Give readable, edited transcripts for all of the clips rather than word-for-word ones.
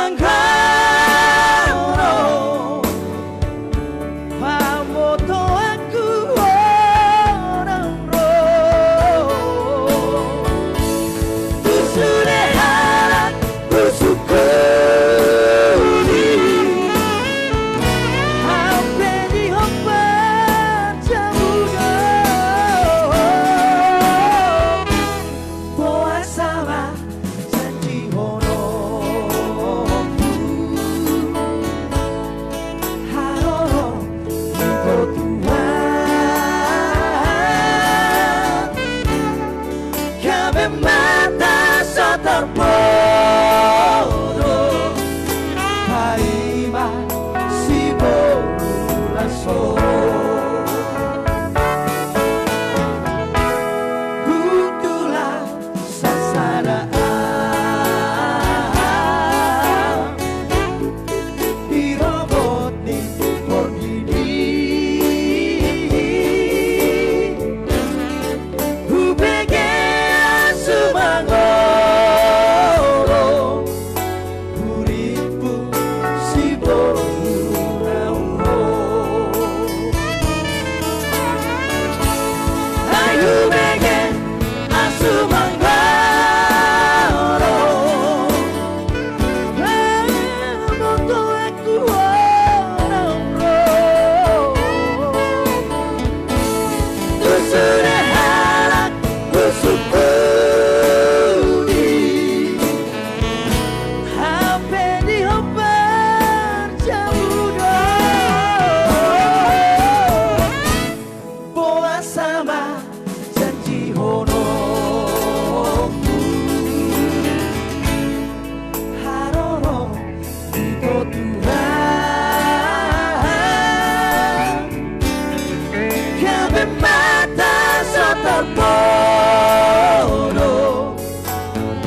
manggoro pamoto aku orang ro tu sudah harap bersyukuri hampir dihombat jamuno boa sama janji hono haro iko Tuhan kami mata soterpodo Haima si borulaso Butulah sasaraan di robot ni Pordini Hubege sumangoro Uripu si borulauro Ayu bege asumangoro Moto aku orang ro Tu sudah harap bersyukuri hampir dihombat jamuno boa sama janji hono haroro iko Tuhan kami mata soterpodo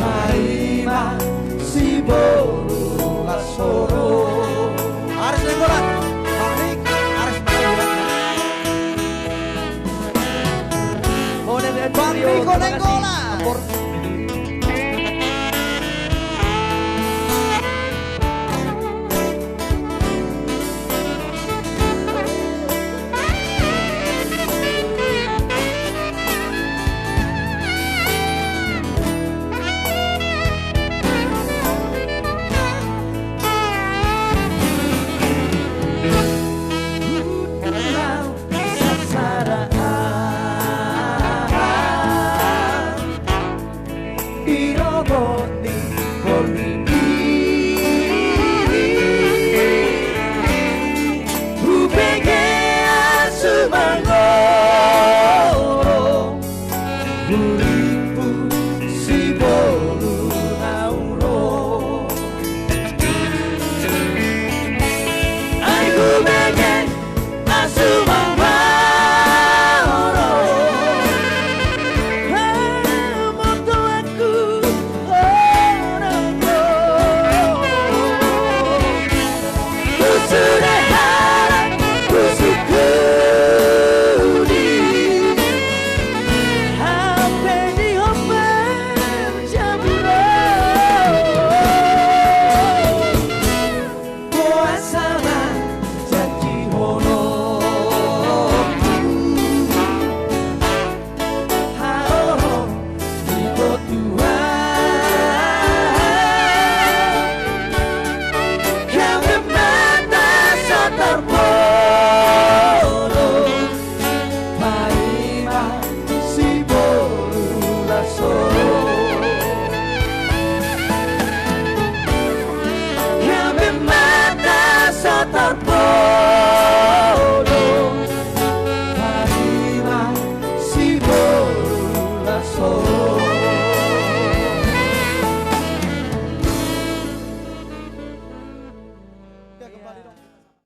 Haima si borulaso Ares Nenggolan Balik Ares Nenggolan Bang Riko Nenggolan Terpuruk